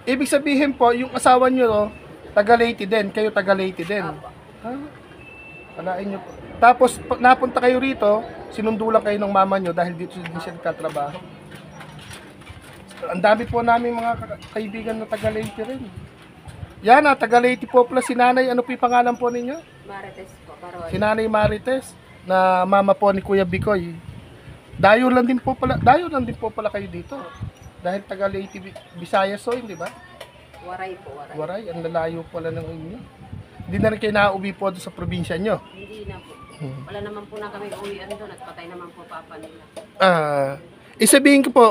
Ibig sabihin po, yung asawa nyo, taga Leyte din. Kayo taga Leyte din. Opo. Ha? Alain nyo po. Tapos, napunta kayo rito, sinundulan kayo ng mama nyo dahil dito din siya nagtatrabaho. Ang dami po namin mga kaibigan na taga Leyte rin. Yan taga Leyte po pala si Nanay. Ano po yung pangalan po ninyo? Marites po, Paroy. Si Nanay Marites, na mama po ni Kuya Bikoy. Dayo lang din po pala kayo dito. Dahil taga Leyte, Visayas so, hindi ba? Waray po, Waray. Waray, ang lalayo pala ng inyo. Hindi na rin kayo nauwi po doon sa probinsya nyo. Hindi na po. Wala naman po na kami uwian doon at patay naman po papa nila. Isabihin ko po,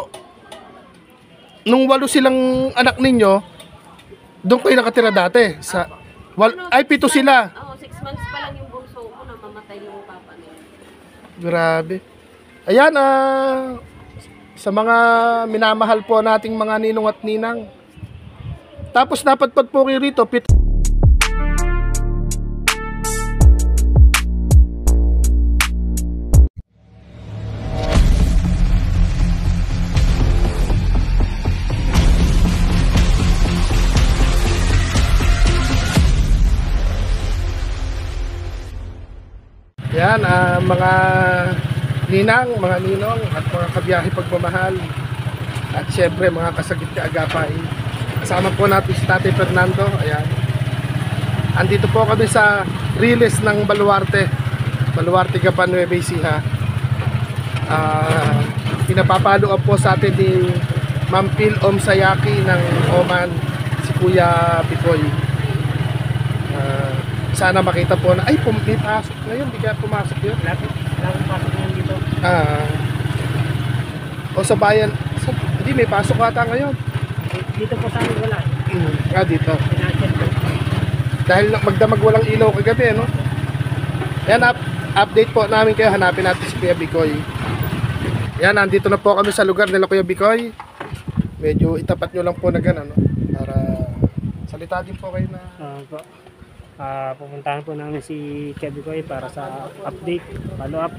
nung 8 silang anak ninyo, doon kayo nakatira dati. Ay, 7 sila. Oo, 6 months pa lang yung bunso ko na mamatay yung papa nila. Grabe. Ayan, sa mga minamahal po nating mga ninong at ninang. Tapos napadpad po kayo rito, yan, mga ninang, mga ninong, at mga kabiyahe pagmamahal. At syempre, mga kasagit ka agapay. Kasama po natin si Tatay Fernando. Ayan. Andito po kami sa Riles ng Baluarte. Baluarte, Gapan, Nueva Ecija. Pinapapalo up po sa atin ni Ma'am Phil Sayaki ng Oman, si Kuya Bikoy. Sana makita po na, ay, may pasok ngayon, di kaya pumasok yun. Lagi pasok ngayon dito. O sa bayan, hindi, may pasok ata ngayon. Dito po sa amin wala. Dito. Pinachet po. Dahil magdamag walang ilaw kagabi, no? Yan, update po namin kayo, hanapin natin si Kuya Bikoy. Yan, nandito na po kami sa lugar nila Kuya Bikoy. Medyo itapat nyo lang po na gano'n, no? Para salita din po kayo na... Pupuntahan po namin si Kebikoy para sa update, follow up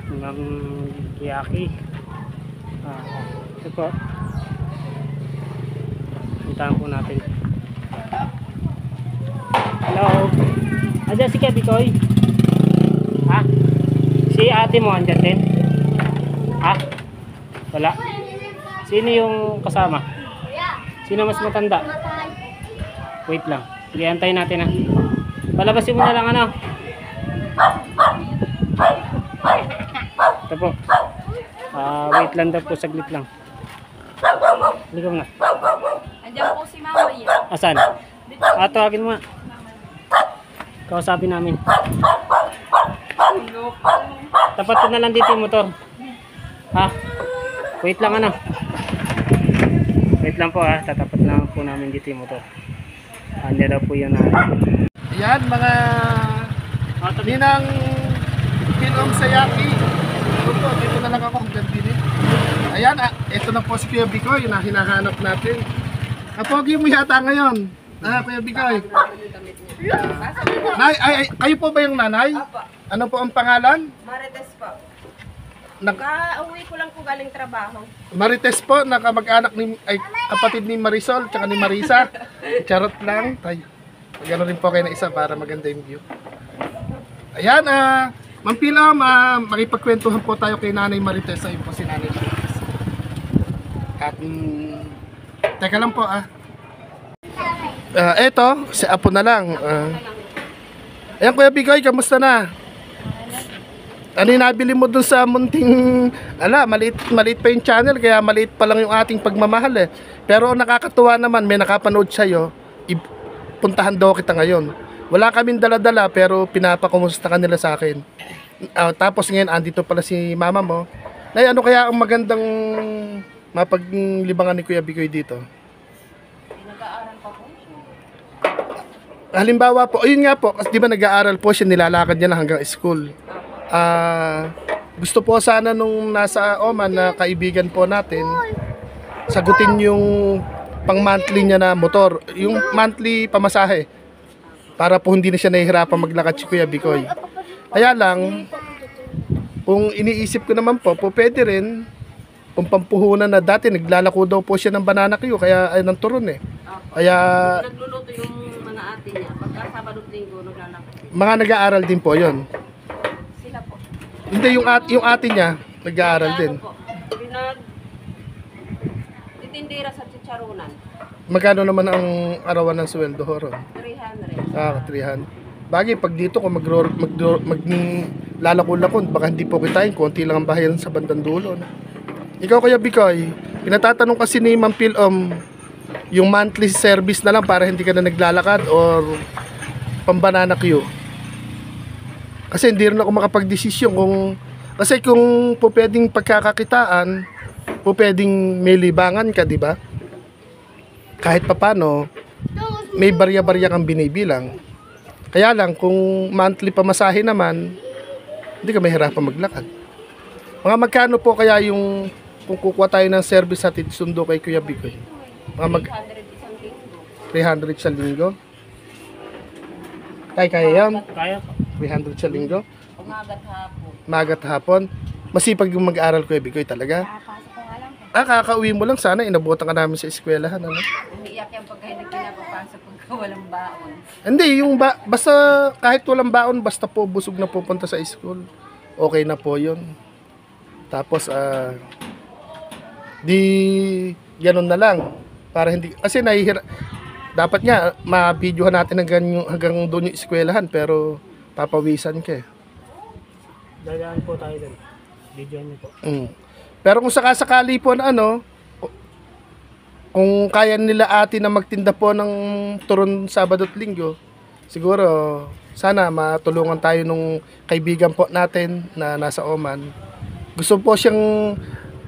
ng Kiyaki. Ito po. Puntahan po natin. Hello. Andiyan si Kebikoy? Ha? Si ate mo andyan din? Ha? Wala. Sino yung kasama? Sino mas matanda? Wait lang. Sige, antayin natin ha. Palabasin mo na lang ano. Ito po. Wait lang daw po, saglit lang. Halika mo na. Andiyan po si mama niya. Asan? Tawagin mo nga. Kausapin namin. Tapat ko na lang dito yung motor. Ha? Wait lang ano. Wait lang po ha. Tatapat lang po namin dito yung motor. Andiyan daw po yun na. Yan, mga ninang Phil Sayaki. Dito na lang ako hanggang din. Ayan, ito na po si Kuya Bikoy na hinahanap natin. Kapogi mo yata ngayon. Kuya Bikoy. Kayo po ba yung nanay? Opo. Ano po ang pangalan? Marites po. Uwi ko lang po galing trabaho. Marites po, nakamag-anak ni kapatid ni Marisol tsaka ni Marisa. Charot lang tayo. Magano rin po kayo na isa para maganda yung view. Ayan, Ma'am Pila, makipagkwentuhan po tayo kay Nanay Marites. Ayun po si Nanay Marites. At teka lang po eto, si Apo na lang. Ayan Kuya Bikoy, kamusta na? Ano yung nabili mo dun sa munting, maliit pa yung channel, kaya maliit pa lang yung ating pagmamahal eh. Pero nakakatuwa naman, may nakapanood sa'yo, puntahan daw kita ngayon. Wala kaming dala-dala, pero pinapakumusta ka nila sa akin. Tapos ngayon, andito pala si mama mo. Nay, ano kaya ang magandang mapaglibangan ni Kuya Bikoy dito? Nag-aaral pa po. Halimbawa po, ayun nga po, kasi di ba nag-aaral po siya, nilalakad niya lang hanggang school. Gusto po sana nung nasa Oman na kaibigan po natin, sagutin yung pang monthly niya na motor, yung monthly pamasahe, para po hindi na siya nahihirapan maglakad si Kuya Bikoy. Kaya lang, kung iniisip ko naman po, pwede rin, kung pampuhunan na dati, naglalako daw po siya ng banana Q, kaya ay ng turon eh. Opo. Kaya Nagluluto yung mga ate niya. Pagka Sabado at Linggo, naglalako. mga nag-aaral din po yon. Sila po. Hindi, yung ate niya, nag-aaral din. Ano po, titindira sa chicharunan. Magkano naman ang arawan ng sweldo ho ron? 300. 300. Bagay, pag dito kung maglalako-lakon, baka hindi po kitain, konti lang ang bahayan sa bandang dulo. No? Ikaw Kuya Bikoy, pinatatanong kasi ni Ma'am Pilom, yung monthly service na lang para hindi ka na naglalakad or pambanana Q. Kasi hindi rin ako makapag-desisyon kasi kung po pwedeng pagkakakitaan, po pwedeng may libangan ka, di ba? Kahit papano, may barya-barya kang binibilang. Kaya lang, kung monthly pamasahe naman, hindi ka mahirapan maglakad. Mga magkano po kaya yung kung kukuha tayo ng service at sundo kay Kuya Bikoy? Mga 300 isang linggo. 300 sa linggo? Kaya yan? Kaya po. 300 sa linggo? Umagat hapon. Magat hapon? Masipag yung mag-aaral Kuya Bikoy talaga? Nakapasok ko nga lang po. Kakauwi mo lang sana, inabutan ka namin sa eskwelahan, ano? Umiiyak yan pagka hindi pinapapasok pagka walang baon. Hindi, basta kahit walang baon, basta po busog na pupunta sa school. Okay na po yun. Tapos, di ganun na lang. Para hindi, kasi dapat nga, ma-videohan natin hanggang doon yung eskwelahan, pero papawisan ka eh. Dadaan po tayo doon. Video niyo po. Pero kung sakasakali po na kung kaya nila ate na magtinda po ng turon Sabado at Linggo, siguro sana matulungan tayo nung kaibigan po natin na nasa Oman. Gusto po siyang,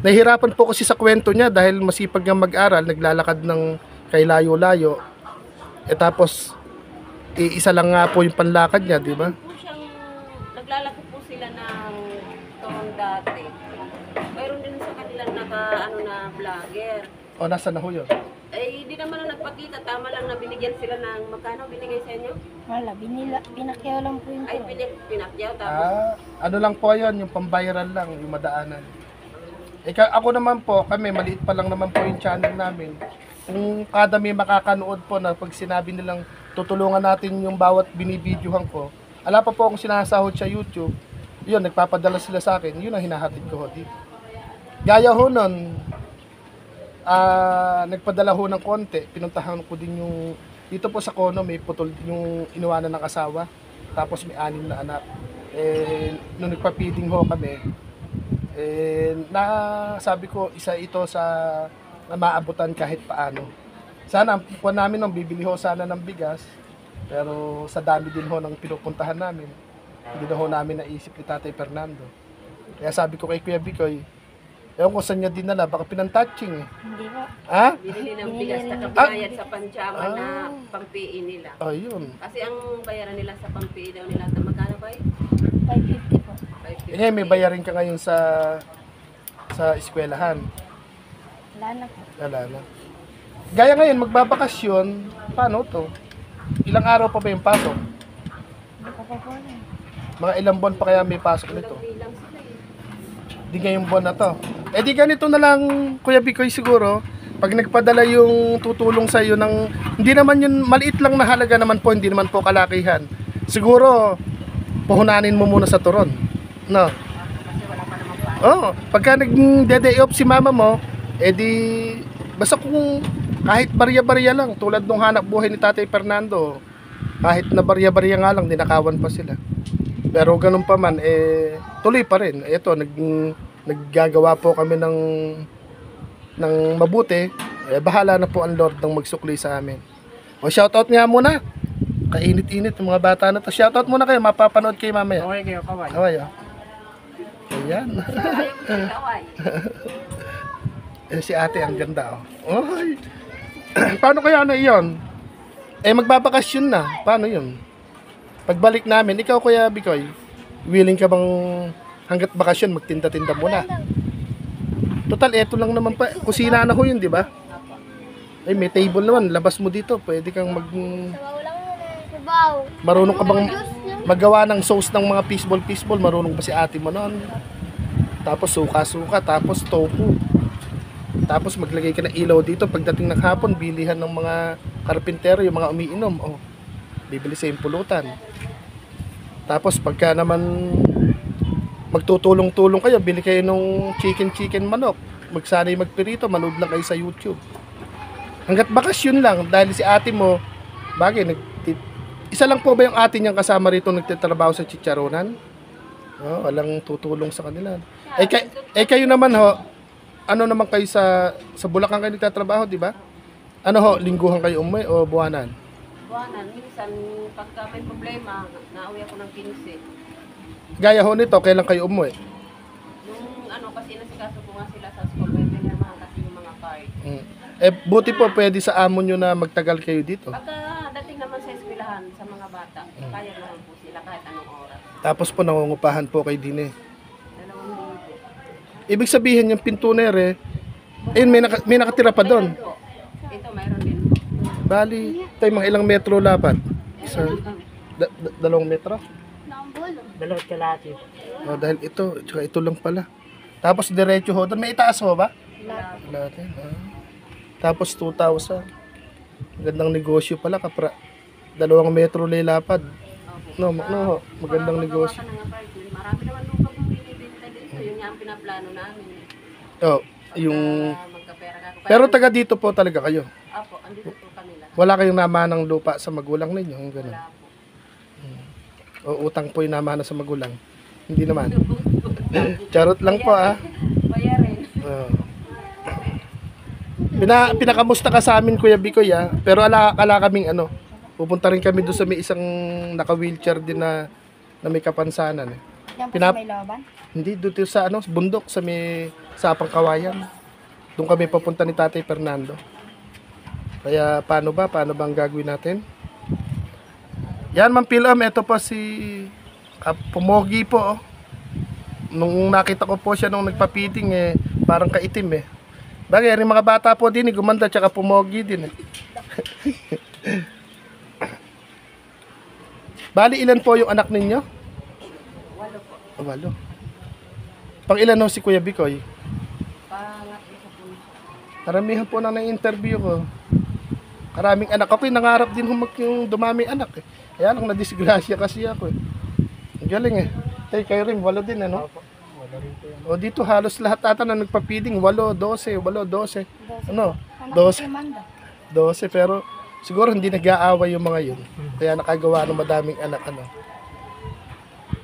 nahihirapan po kasi sa kwento niya dahil masipag nga mag-aral, naglalakad ng kay layo-layo. Tapos, isa lang nga po yung panlakad niya, di ba? Po siyang, naglalako po sila ng turon dati. Mayroon din sa kanilang na vlogger. O, nasa na ho yun? Eh, hindi naman na nagpakita. Tama lang na binigyan sila ng magkano binigay sa inyo? Wala, pinakyaw lang po yung Ay, turon. pinakyaw. Tapos, Ano lang po yun, yung pambayaran lang, yung madaanan. Ako naman po, kami, maliit pa lang naman po yung channel namin. Kung kada may makakanood po na pag sinabi nilang tutulungan natin yung bawat binibidyohan ko, ala pa po akong sinasahod sa YouTube, yun, nagpapadala sila sa akin, yun ang hinahatid ko ho dito. Gaya ho nun, nagpadala ho ng konti, pinuntahan ko din yung, dito po sa Kono, may putol yung iniwanan ng asawa, tapos may 6 na anak. Nung nagpa-feeding ho kami, sabi ko, isa ito sa na maabutan kahit paano. Sana, ang pupuan namin nung bibili ho sana ng bigas, pero sa dami din ho ng pinupuntahan namin, hindi na ho namin naisip ni Tatay Fernando. Kaya sabi ko kay Kuya Bikoy, ewan ko saan niya dinala, baka pinantouching eh. Hindi po. Ha? binili ng bigas na kabayad sa panjama na pampiin nila. Ayun. Kasi ang bayaran nila sa pampiin daw nila, magkano ba yun? 550 po. 550. May bayarin ka ngayon sa eskwelahan. Wala na po. Wala na. Gaya ngayon, magbabakasyon, paano to? Ilang araw pa ba yung pasok? Hindi ko pa po na. Mga ilang buwan pa kaya may pasok nito? Bilang sila eh. Di ngayong buwan na to. Di ganito na lang, Kuya Bikoy, siguro, pag nagpadala yung tutulong sa iyo ng, hindi naman yun, maliit lang na halaga naman po, hindi naman po kalakihan. Siguro, puhunanin mo muna sa turon. No? Kasi wala pa naman pa. Pagka nag-day off si mama mo, basta kung kahit barya-barya lang, tulad nung hanap buhay ni Tatay Fernando, kahit na barya-barya nga lang, dinakawan pa sila. Pero ganun pa man, tuloy pa rin. Ito, naggagawa po kami ng mabuti. Bahala na po ang Lord ng magsukli sa amin. O, shoutout nga muna. Kainit-init yung mga bata na to. Shoutout muna kayo, mapapanood kayo mamaya. Okay kayo, kaway. Away, Ayan. Ayaw kaway. Si ate, ang ganda, Oy. Paano kaya iyon? Magbabakasyon na. Paano yun? Pagbalik namin, ikaw Kuya Bikoy, willing ka bang hanggat bakasyon, magtinda-tinda muna? Total, eto lang naman pa. Kusina na ho yun, di ba? May table naman. Labas mo dito. Pwede kang marunong ka bang magawa ng sauce ng mga fishball? Marunong ba si ate mo noon? Tapos suka-suka, tapos tofu. Tapos maglagay ka ng ilaw dito pagdating ng hapon, bilihan ng mga karpintero, yung mga umiinom. Oh, bibili sa yung pulutan. Tapos pagka naman magtutulong-tulong kayo, bili kayo ng chicken manok. Magsanay magpirito, manood lang kayo sa YouTube. Hanggat bakasyon lang, dahil si ate mo, bagay, isa lang po ba yung ate niyang kasama rito nagtatrabaho sa chicharonan? Oh, walang tutulong sa kanila. Kayo naman ho, ano naman kayo sa Bulacan kayo nagtatrabaho, di ba? Ano ho, lingguhan kayo umuwi o buwanan? Buwanan, minsan pagka may problema, nauwi ako ng 15. Gaya ho nito, kailan kayo umuwi? Nung ano, kasi nasikaso ko nga sila sa school, may pinirmahan kasi yung mga card. Buti po pwede sa amo nyo na magtagal kayo dito. Pagka dating naman sa eskwelahan sa mga bata, kaya naman po sila kahit anong oras. Tapos po nangungupahan po kayo din eh. 2 linggo. Ibig sabihin yung pintuner eh, ayun, may nakatira pa doon. Ito, mayroon din. Bali, tayo mga ilang metro lapad? Sa 2 metro? Dalawat kalati. Oh, dahil ito, tsaka ito lang pala. Tapos diretso ho doon. May itaas ho ba? Wala din. Tapos 2,000. Magandang negosyo pala kapra. 2 metro lapad. No, magandang negosyo. Marami naman nung pag-ibibenta dito. Yun nga ang pinaplano namin. Oh, yung Magkapera ka. pero taga dito po talaga kayo. Apo, andito po kami lahat. Wala kayong namanang lupa sa magulang ninyo, ganun. Wala po. O utang po yung namana sa magulang. Hindi naman. Charot lang po ah. Bayarin. Oh. Pinakamusta ka sa amin Kuya Bikoy ah. Pero ala kaming ano. Pupunta rin kami doon sa may isang naka-wheelchair din na may kapansanan eh. Yan po Pinap- sa may laban. Hindi doon sa ano, bundok sa may Sapang Kawayan. Doon kami papunta ni Tatay Fernando. Kaya paano ba ang gagawin natin? Yan Ma'am Pilom, ito po si Pumogi po. Oh. Nung nakita ko po siya nung nagpapiting eh, parang kaitim eh. Bagay, yung mga bata po din eh, gumanda tsaka pumogi din eh. Bali, ilan po yung anak ninyo? 8 po. 8. Pang ilan ho si Kuya Bikoy? Pangatlo sa puno. Karamihan po na na-interview ko. Karaming anak ako, nangarap din yung dumami anak eh. Kaya lang nadisgrasya kasi ako eh. Ang galing eh. Tay, kayo rin, 8 din ano? O dito halos lahat ata na nagpa-feeding, 8, 12, 8, 12. Ano? 12. 12 pero siguro hindi nag-aaway yung mga yun. Kaya nakagawa ng madaming anak ano.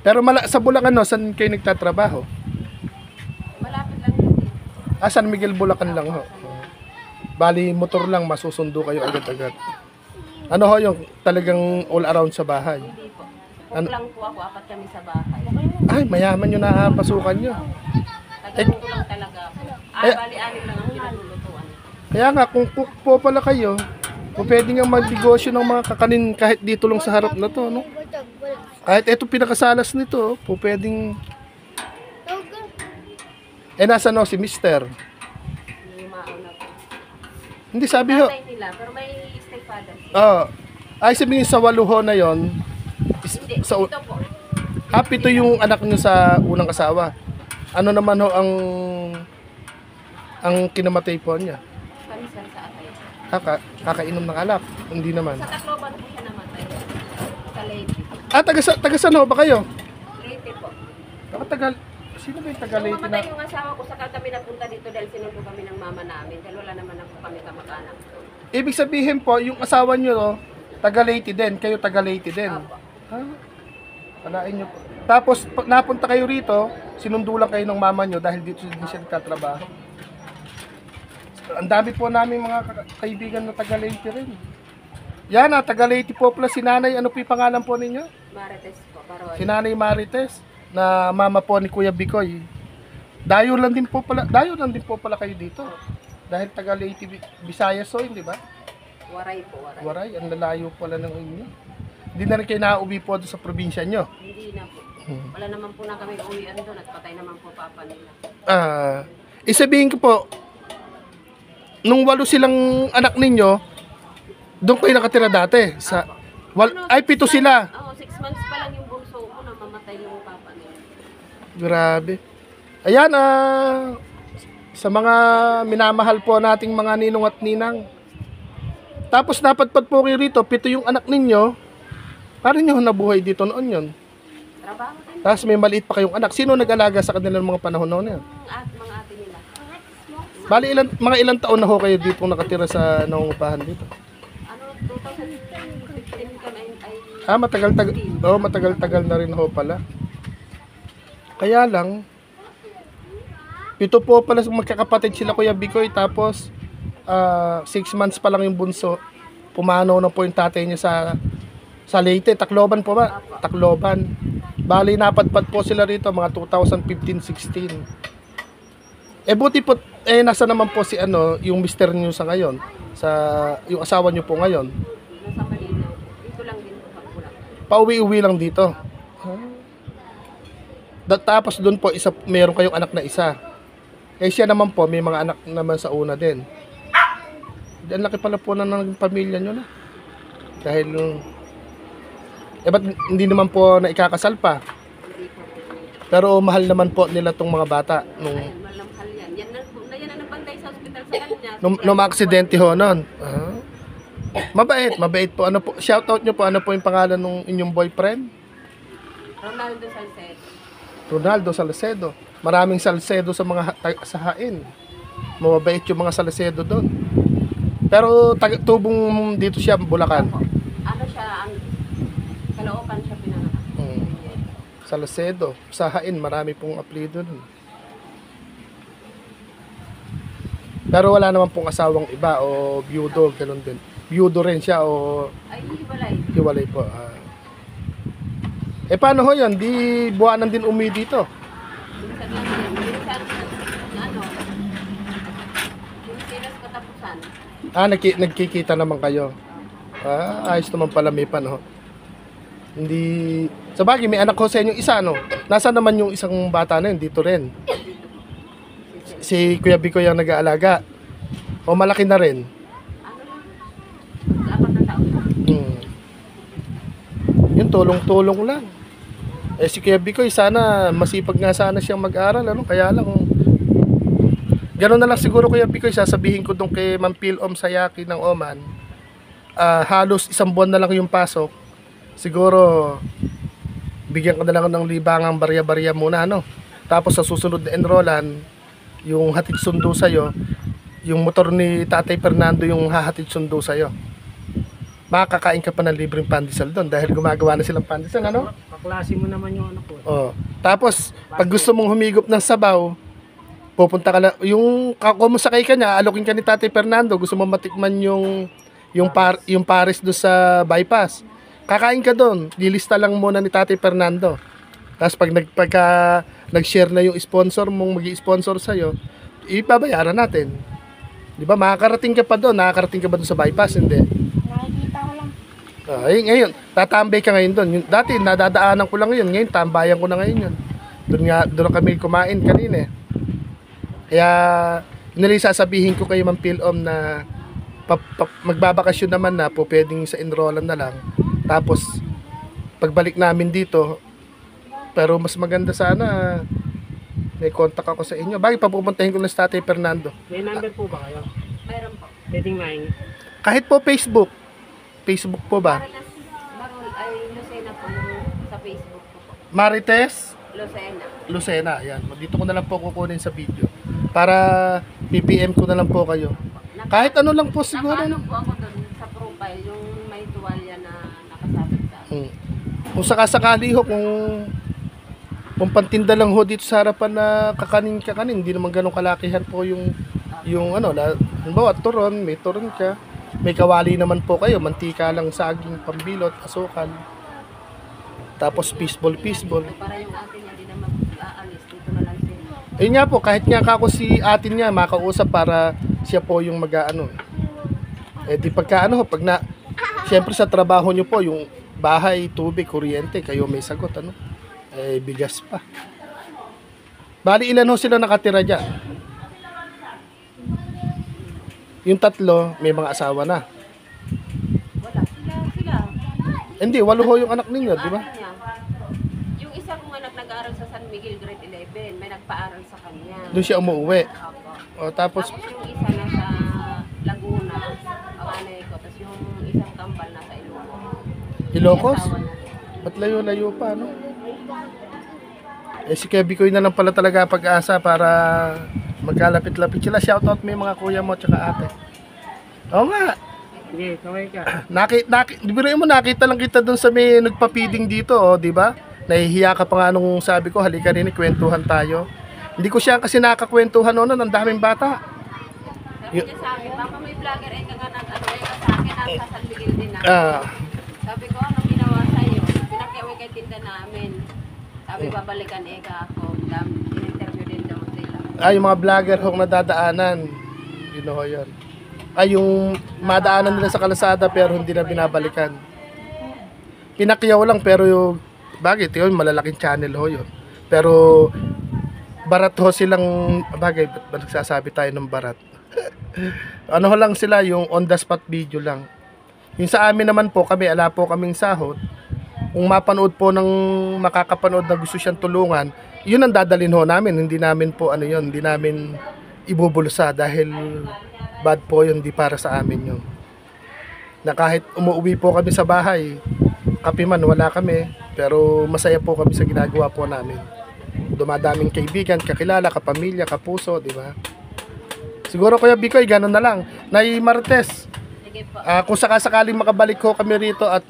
Pero sa Bulacan no, saan kayo nagtatrabaho? Malapit lang din. San Miguel, Bulacan lang ho. Bali motor lang masusundo kayo agad-agad. Ano ho yung talagang all around sa bahay? Hindi po. Ano? Lang po ako, 4 kami sa bahay. Ay, mayaman yung napasukan nyo. Tagalog lang talaga ako. Bali-anim lang ang pinaglutuan. Kaya nga, kung cook po pala kayo, kung pwede nga mag-negosyo ng mga kakanin kahit dito lang sa harap na to, no? Kahit ito pinakasalas nito, po pwedeng... nasa no, si Mister. Yung mauna po. Hindi, sabi ho. Tatay nila, pero may stepfather. Ay, sabihin sa 8 ho na yon. Hindi, Sa, ito po. happy to yung anak nyo sa unang asawa. Ano naman ho ang kinamatay po niya? Kansan sa atay. Kakainom ng alak. Hindi naman. Sa Tacloban po siya namatay. Sa Leyte. Taga saan ho ba kayo? Leyte po. Tagal. Sino ba yung taga Nung Leyte mamatay na? yung asawa ko, saka kami napunta dito dahil sinundo kami ng mama namin. Dahil wala naman ako kami kamag-anak. Ibig sabihin po, yung asawa nyo, taga Leyte din. Kayo taga Leyte din. Opo. Palain nyo po. Tapos, pag napunta kayo rito, sinundo lang kayo ng mama nyo dahil dito din siya nagtatrabaho. Ang dami po namin mga kaibigan na taga Leyte rin. Yan taga Leyte po pala si Nanay. Ano po yung pangalan po ninyo? Marites po. Paroy. Si Nanay Marites, na mama po ni Kuya Bikoy. Dayo lang din po pala kayo dito. Dahil taga Leyte, Visayas so, hindi ba? Waray po, waray. Waray, ang lalayo pala ng inyo. Hindi na rin kayo nauwi po doon sa probinsya nyo. Hindi na po. Wala naman po na kami uwian doon at patay naman po papa nila. Isabihin ko po, nung 8 silang anak ninyo, doon kayo nakatira dati. Ay, 7 sila. Oo, 6 months pa lang yung bunso ko na mamatay yung papa nila. Grabe. Ayan, Sa mga minamahal po nating mga ninong at ninang. Tapos napadpad po kayo rito, 7 yung anak ninyo. Paano nyo nabuhay dito noon yun? Trabaho din Tapos may maliit pa kayong anak. Sino nag-alaga sa kanilang mga panahon noon yan? at mga ate nila. Bali, mga ilang taon na ho kayo dito nakatira sa nangungupahan dito? Ano, 2015 ka na ay Matagal-tagal. Oh, matagal-tagal na rin ho pala. Kaya lang, ito po pala magkakapatid sila Kuya Bikoy, tapos 6 months pa lang yung bunso. Pumanaw na po yung tatay niya sa Leyte, Tacloban po ba? Tacloban. Bali, napadpad po sila rito mga 2015-16. Buti po, nasa naman po si yung mister niyo sa ngayon, yung asawa niyo po ngayon. nasa Manila. Dito lang din po pagkulang. Pauwi-uwi lang dito. Tapos doon po, meron kayong anak na isa. Siya naman po, may mga anak naman sa una din. Ang laki pala po na ng pamilya nyo na. Dahil, ba't hindi naman po na ikakasal pa? Pero mahal naman po nila tong mga bata. Ay, malamhal yan. Yan na nabantay sa ospital sa kanya. Nung aksidente ho nun. Mabait po. Ano po, shoutout nyo po, ano po yung pangalan ng inyong boyfriend? Ronaldo Salcedo. Ronaldo Salcedo. Maraming Salcedo sa mga sa Hain. Mababait yung mga Salcedo doon. Pero tubong dito siya, Bulacan. Ano siya, Caloocan siya pinanganak. Salcedo. Sa Hain, marami pong apelyido doon. Pero wala naman pong asawang iba o byudo, ganun din. Byudo rin siya o Ay, hiwalay. hiwalay po. Paano ho yan? Di buwanan din umi dito. Minsan lang yan. Minsan, Pilipinas katapusan. Nagkikita naman kayo. Ayos naman pala may ho. Hindi... Sa bagay, may anak ko sa inyo isa, no? Nasaan naman yung isang bata na yun? Dito rin. Si Kuya Bikoy yung nag-aalaga. O malaki na rin. Ano lang? 4 na taon na. Yung tulong-tulong lang. Si Kuya Bikoy, sana masipag nga sana siyang mag-aral, ano? Kaya lang, gano'n na lang siguro Kuya Bikoy, sasabihin ko doon kay Ma'am Pilom Sayaki ng Oman, halos 1 buwan na lang yung pasok. Siguro, bigyan ko na lang ng libangang barya-barya muna, ano? Tapos sa susunod na enrollan, yung hatid sundo sa'yo, yung motor ni Tatay Fernando yung hahatid sundo sa'yo. Makakain ka pa ng libreng pandesal doon dahil gumagawa na silang pandesal, ano? Kaklase mo naman yung anak ko. Oh. Tapos, pag gusto mong humigop ng sabaw, pupunta ka na, yung kumusakay ka niya, alokin ka ni Tatay Fernando, gusto mo matikman yung Paris do sa bypass. Kakain ka doon, lilista lang muna ni Tatay Fernando. Tapos pagka nag-share na yung sponsor mong magi-sponsor sa'yo, ipabayaran natin. Di ba? Makakarating ka pa doon, nakakarating ka ba doon sa bypass? Hindi. Nakikita ko lang. Ngayon, tatambay ka ngayon doon. Dati, nadadaanan ko lang yun. Ngayon, tambayan ko na ngayon yun. Doon kami kumain kanina. Kaya, yun sasabihin ko kay Ma'am Pilom na magbabakasyon naman na po, pwedeng sa enrollan na lang. Tapos, pagbalik namin dito, pero mas maganda sana, may contact ako sa inyo. Bakit papupuntahin ko na sa Tatay Fernando? May number po ba kayo? Meron po. Pwedeng maing. Kahit po Facebook. Facebook po ba? Marul ay Lucena po yung sa Facebook ko po. Marites Lucena. Lucena, yan. Dito ko na lang po kukunin sa video. Para PPM ko na lang po kayo. Kahit ano lang po siguro. Nakaano po ako doon sa profile, yung may tuwalya na nakasabit sa akin. Kung sakasakali ho, kung pantinda lang ho dito sa harapan na kakanin, hindi naman ganun kalakihan po yung halimbawa, turon, may turon ka. May kawali naman po kayo, mantika lang, saging, pambilot, asukal. Tapos fishball. Para yung atin niya, di na mag-aalis. Dito na lang sila. Ayun nga po, kahit nga kako si atin niya, makausap para siya po yung mag-aano. Di pagka siyempre sa trabaho nyo po, yung bahay, tubig, kuryente, kayo may sagot, bigas pa. Bali, ilan ho sila nakatira dyan? Yung 3, may mga asawa na. Wala. Sila. Hindi, 8 ho yung anak ninyo, di ba? Atin niya. Yung isa kong anak nag-aaral sa San Miguel, grade 11. May nagpaaral sa kanya. Doon siya umuwi. Opo. O tapos, Tapos yung isa nasa Laguna, panganay ko. Tapos yung isang kambal nasa Ilocos. Ilocos? May asawa na. Ba't layo-layo pa, no? Eh, si Kevin Koy na lang pala talaga pag-asa para magkalapit-lapit sila. Shoutout mo yung mga kuya mo tsaka ate. Oo nga. Sige, kamay ka. Biruin mo, nakita lang kita dun sa may nagpa-feeding dito, oh, di ba? Nahihiya ka pa nga nung sabi ko, halika rin, kwentuhan tayo. Hindi ko siya kasi nakakwentuhan noon, ang daming bata. Sabi niya sa akin, baka may vlogger eh ka nga nag-ano eh ka sa akin, nasa Salvigil din ako. Ah, Sabi ko, anong ginawa sa'yo? Pinakyawi kay tinda namin. Sabi, babalikan eh ka ako. In-interview din daw sila. yung mga vlogger hong nadadaanan. Yun ho yun. Yung madaanan nila sa kalsada pero hindi na binabalikan. Pinakyaw lang pero yung, bakit yun, malalaking channel ho yun. Pero barat ho silang, bagay, ba't nagsasabi tayo ng barat? Ano ho lang sila, yung on the spot video lang. Yung sa amin naman po, kami, ala po kaming sahod. Kung mapanood po ng makakapanood na gusto siyang tulungan, yun ang dadalhin ho namin. Hindi namin po, ano yun, hindi namin ibubulsa dahil bad po yun, hindi para sa amin yun. Na kahit umuwi po kami sa bahay, kape man, wala kami, pero masaya po kami sa ginagawa po namin. Dumadaming kaibigan, kakilala, kapamilya, kapuso, di ba? Siguro Kuya Bikoy, gano'n na lang. Nay Martes, Sige po. kung sakasakaling makabalik ko kami rito at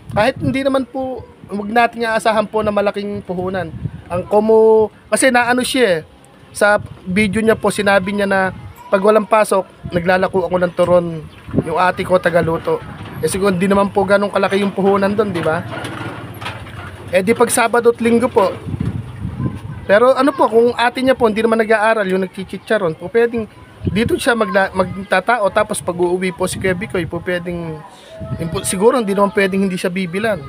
kahit hindi naman po, huwag natin aasahan po na malaking puhunan. Ang komo, kasi naano siya sa video niya po, sinabi niya na pag walang pasok, naglalako ako ng turon. Yung ate ko tagaluto. Eh siguro hindi naman po ganun kalaki yung puhunan doon, di ba? Eh di pag Sabado at Linggo po. Pero ano po, kung ate niya po hindi naman nag-aaral, yung nagchichicharon, po pwedeng dito siya magtatao, tapos pag uuwi po si Kuya Bikoy, po pwedeng, siguro hindi naman pwedeng hindi siya bibilan.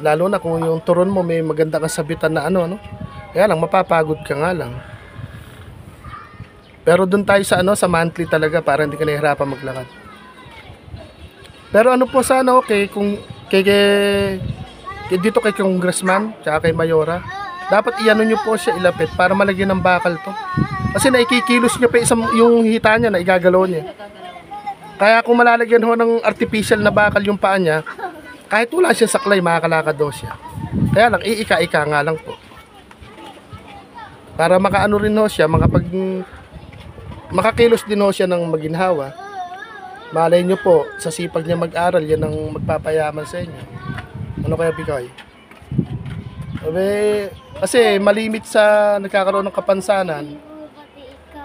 Lalo na kung yung turon mo may maganda kang sabitan na ano. Kaya lang, mapapagod ka nga lang. Pero doon tayo sa sa monthly talaga para hindi ka nahihirapan maglakad. Pero ano po sana okay kung dito kay Congressman tsaka kay Mayora, dapat iano nyo po siya ilapit para malagyan ng bakal to. Kasi naikikilos niya pa yung hita niya na igagalaw niya. Kaya kung malalagyan ho ng artificial na bakal yung paa niya, kahit wala siya saklay, makakalakad daw siya. Kaya lang, iika-ika nga lang po. Para makaano rin ho siya, makakilos din ho siya ng maginhawa. Malay nyo po, sa sipag niya mag-aral, yan ang magpapayaman sa inyo. Ano kaya Bikoy? Kasi malimit sa nagkakaroon ng kapansanan,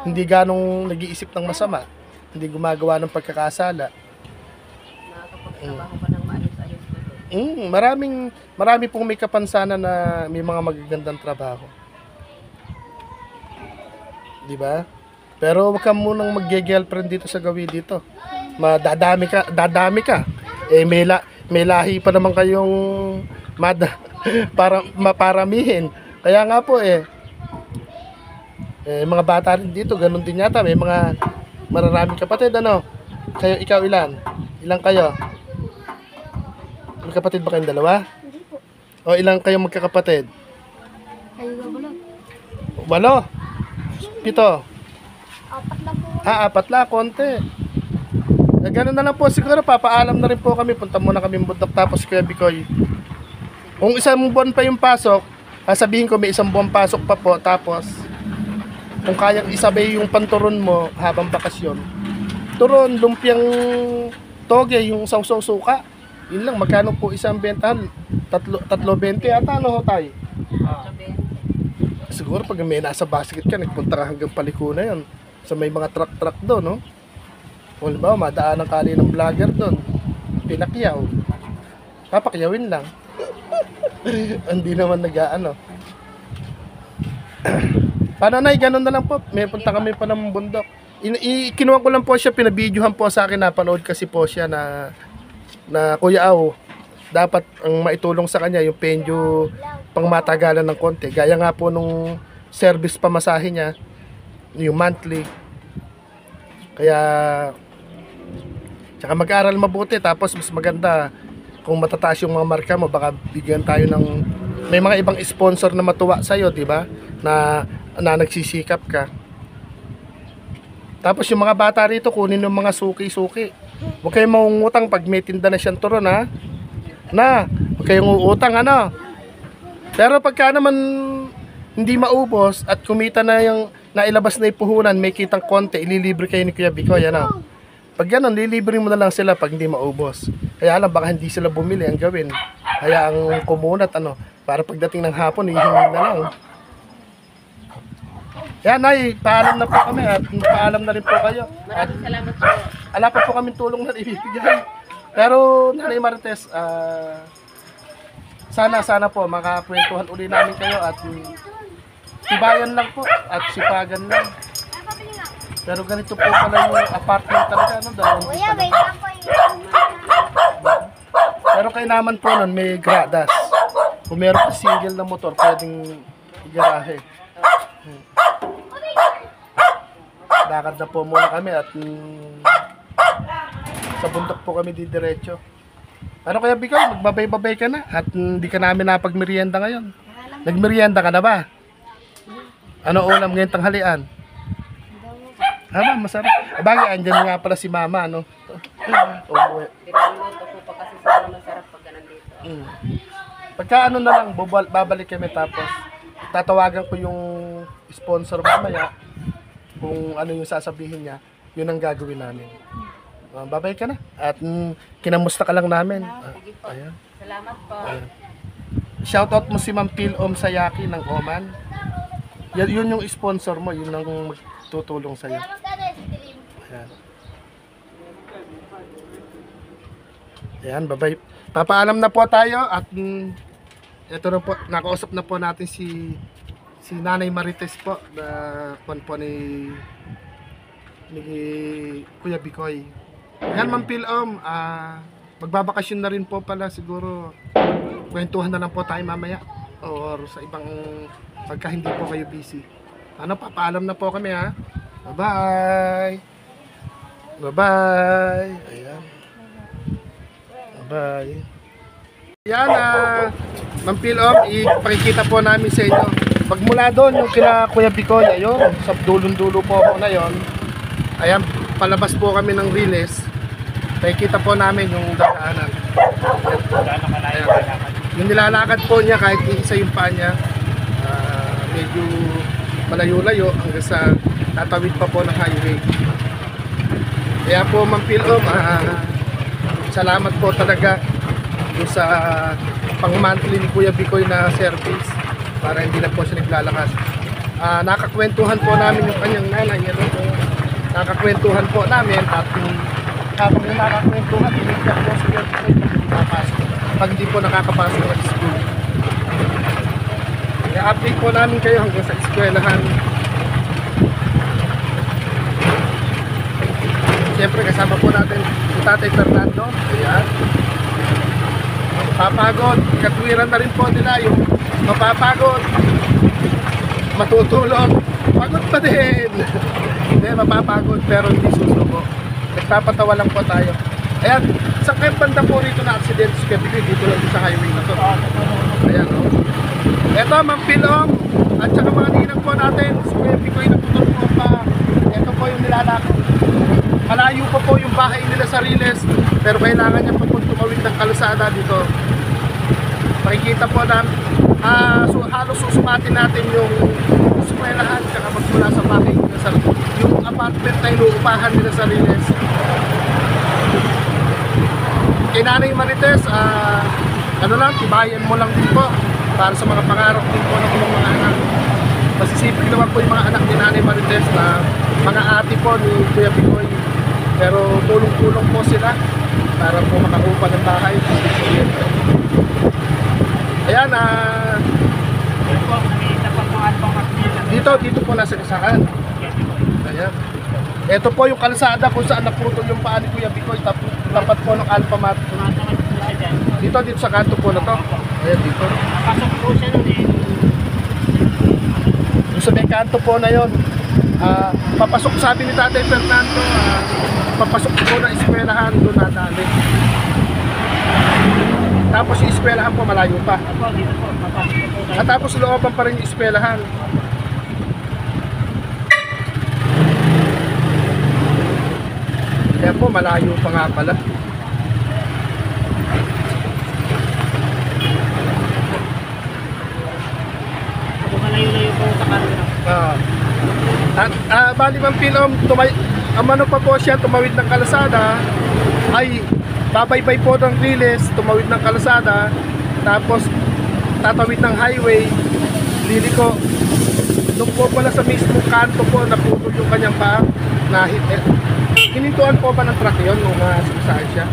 hindi ganong nag-iisip ng masama, hindi gumagawa ng pagkakasala. Nakakapagtrabaho pa ng maayos-ayos na doon. Marami pong may kapansanan na may mga magagandang trabaho. Di ba? Pero wag ka munang mag-girlfriend dito sa gawi dito. Dadami ka. Eh may lahi pa naman kayong para maparamihin. Kaya nga po mga bata rin dito, ganun din yata. May mga mararaming kapatid, ano? Ikaw ilan? Ilang kayo? May kapatid ba kayong dalawa? Hindi po. O ilang kayong magkakapatid? Kayo ba lang? 8? 7? Apat na po. Apat lang, konti. Ganun na lang po siguro, papaalam na rin po kami. Punta muna kami bundok tapos Kuya Bikoy. Kung isang buwan pa yung pasok, sabihin ko may isang buwan pasok pa po. Tapos, kung kayang isabay yung panturon mo habang bakasyon. Turon, lumpiang toge, yung sausaw suka. Yun lang, magkano po isang bentahan? 3.20 ata, ano ho tayo? Siguro pag may nasa basket ka, nagpunta ka hanggang paliko na yun. So may mga truck doon, no? Kung ba, madaan ang kali ng vlogger doon. Pinakyaw. Papakyawin lang. Hindi naman nag-ano. Pananay, ganun na lang po. May punta kami pa ng bundok. Kinuha ko lang po siya, pinabidyohan po sa akin, napanood kasi po siya na Kuya Aw, dapat ang maitulong sa kanya yung penyo pang matagalan ng konti. Gaya nga po nung service pamasahe niya, yung monthly. Kaya tsaka mag-aral mabuti, tapos mas maganda kung matataas yung mga marka mo, baka bigyan tayo ng may mga ibang sponsor na matuwa sa iyo, di ba? Na nagsisikap ka. Tapos yung mga bata rito, kunin yung mga suki-suki. Huwag kayong mangungutang pag may tinda na siyang turon, ha? Na, huwag kayong uutang, ano? Pero pagka naman hindi maubos at kumita na yung nailabas na ipuhunan, may kitang konti, ililibre kayo ni Kuya Bikoy, ano? Pag gano'n, lilibre mo na lang sila pag hindi maubos. Kaya alam, baka hindi sila bumili, ang gawin. Kaya ang kumunat, ano, para pagdating ng hapon, hihingi na lang. Yan, Nay, paalam na po kami at paalam na rin po kayo. At Maraming salamat po. ala pa po kami tulong na ibibigay. Pero, Nanay Marites, sana po makakwentuhan uli namin kayo at tibayan lang po at sipagan lang. Pero ganito po pala yung apartment talaga, no? Dalawang Kuya, isa wait lang. lang po yung... Pero kay naman po nun, may gradas. Kung meron pa single na motor, pwedeng igarahe. Lakad na po muna kami at sa bundok po kami didiretso. Ano kaya Bikoy, magbabay-babay ka na at hindi ka namin napagmerienda ngayon. Nagmerienda ka na ba? Ano ulam ngayon tanghalian? Masarap. Bagay, andyan nga pala si Mama, ano? Umuwi. Pinaluluto po pa kasi sa masarap pag nandito. Pagka ano na lang, babalik kami tapos tatawagan ko yung sponsor mamaya kung ano yung sasabihin niya, yun ang gagawin namin. Babay ka na. At kinamusta ka lang namin. Sige po. Ayan. Salamat po. Ayan. Shoutout mo si Ma'am Pilom Sayaki ng Oman. Yun yung sponsor mo, yun ang tutulong sa'yo. Ayan. Ayan, babay. Papaalam na po tayo at ito na po, nakausap na po natin si Nanay Marites po na po ni Kuya Bikoy. Ayan, Ma'am Pilom, magbabakasyon na rin po pala siguro. Kwentuhan na lang po tayo mamaya or sa ibang pagka hindi po kayo busy. Ano, papaalam na po kami, ha. Bye-bye. Bye-bye. Ayan. Bye-bye. Ayan, Ma'am Pilom, ipakikita po namin sa inyo. Pagmula doon, yung kila Kuya Bikoy, ayun, sa dulong-dulo po ako na yon. Ayan, palabas po kami ng Riles. Pakikita po namin yung dadaanan. Ayan. Yung nilalakad po niya, kahit isa yung paa niya, medyo malayo-layo hanggang sa tatawid pa po ng highway. Kaya po, Ma'am Pilom, salamat po talaga sa pang-monthly ni Kuya Bikoy na service para hindi na po siya naglalakad. Nakakwentuhan po namin yung kanyang nanay. Nakakwentuhan po namin at habang yung nakakwentuhan, pinigyan po siya pag hindi po nakakapasok ng school. I-update po namin kayo hanggang sa eskwelahan. Siyempre kasama po natin si Tatay Fernando. Ayan. Mapapagod. Katwiran na rin po nila yung mapapagod. Matutulog. Pagod pa din. Hindi, mapapagod pero hindi susuko. Nagpapatawa lang po tayo. Ayan, sa kayo banda po rito na accident sa Kebigay, dito lang sa highway na to. Ayan, o. Ito, Ma'am Pilom, at saka mga ninang po natin, sa Kebigay na putol po pa. Ito po yung nilalakad. Malayo pa po yung bahay nila sa Riles, pero kailangan niya pa po tumawid ng kalsada dito. Makikita po na halos susukatin natin yung eskwelahan, saka magmula sa bahay nila sa yung apartment na inuupahan nila sa Riles. Kay Nanay Marites, ano lang, tibayan mo lang din po para sa mga pangarap din po ng mga anak. Masisipin naman po yung mga anak ni Nanay Marites na mga ate po ni Kuya Bikoy. Pero tulong-tulong po sila para po makaupa ng bahay. Ayan, dito po nasa kasakan. Ayan. Ito po yung kalsada kung saan naputol yung paa ni Kuya Bikoy, tapat po ng Alphamat. Dito sa kanto po na to. Ayan, dito. Napasok po siya nun eh. Yung sa may kanto po na yon, papasok, sabi ni Tatay Fernando, papasok po na eskwelahan, doon nadali. Tapos yung eskwelahan po malayo pa. Ako, dito po. Papasok po. At tapos looban pa rin yung eskwelahan. Kaya po, malayo pa nga pala. Ako malayo-layo po sa camera. Bali Ma'am Pilom, ano pa po siya, tumawid ng kalsada, ay babaybay po ng Riles, tumawid ng kalsada, tapos tatawid ng highway, liliko. Doon po pala sa mismong kanto po, naputol yung kanyang paa, hinintuan po ba ng truck yun nung nasaksahan siya?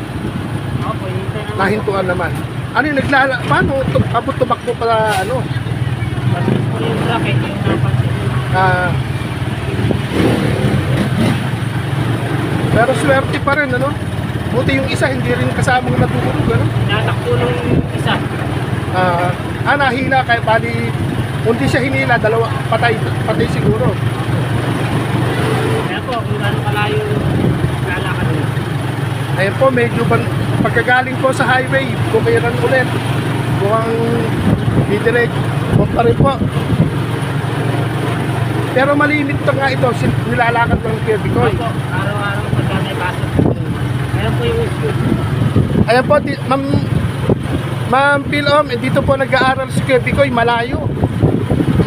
Ako, hinintay naman. Nahintuan naman. Ano yung paano, abot tumakbo pala, ano? Tapos po yung bracket, yung napansin. Pero swerte pa rin, ano? Buti yung isa, hindi rin kasamang natutulog, ano? Natakbo nung isa. Nahila, kaya bali, hindi siya hinila, dalawa, patay siguro. Kaya po, kung gano'ng kalayo lalakad nila. Ayun po, medyo pagkagaling po sa highway, bumiran ulit. Buwang didirect, huwag pa rin po. Pero malimit to nga ito, nilalakad ng Kuya Bicoy. Ako, araw-araw pagka may pasok. Meron po yung school. Ayan po, Ma'am Pilom, dito po nag-aaral si Kuya Bicoy, malayo.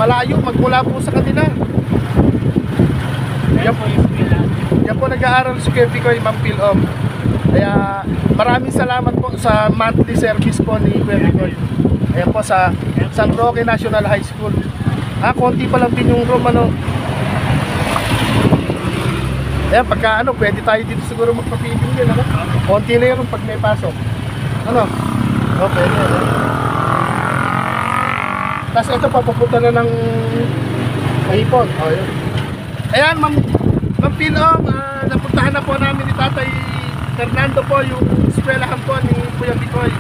Malayo, magmula po sa kanila. Meron po yung school. Yan po nag-aaral si Kuya Bicoy, Ma'am Pilom. Kaya maraming salamat po sa monthly service po ni Kuya Bicoy. Ayan po sa San Roque National High School. Konti pa lang din yung room, ano. Ayan, pagka ano, pwede tayo dito siguro magpapiling din, ano. Konti na yun pag may pasok. Ano? Okay, ano. Tapos ito, papupunta na ng Mahipon. Yun. Ayan, Ma'am Pilom, napuntahan na po namin ni Tatay Fernando po yung eskwelahan po ni Kuya Bicoy.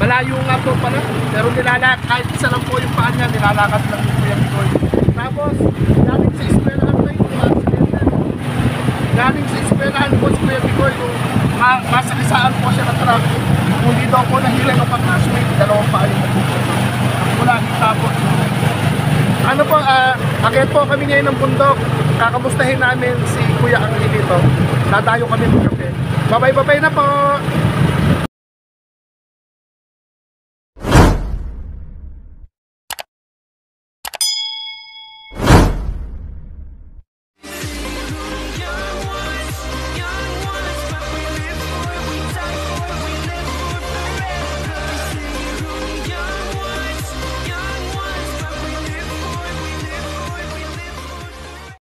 Malayo nga po pala, pero kahit isa lang po yung paan niya, nilalakad lang ni Kuya Bicoy. Tapos, galing sa eskwelahan na yun, galing sa eskwelahan po si Kuya Bicoy, yung masakisaan po siya ng truck. Kung di daw po nahila ng pag-classmate, dalawang paa yung magpupunta. Mula hita po. Ano po, akit po kami ngayon ng bundok. Kakamustahin namin si Kuya Angelito. Dadayo kami ng kape. Babay-babay na po.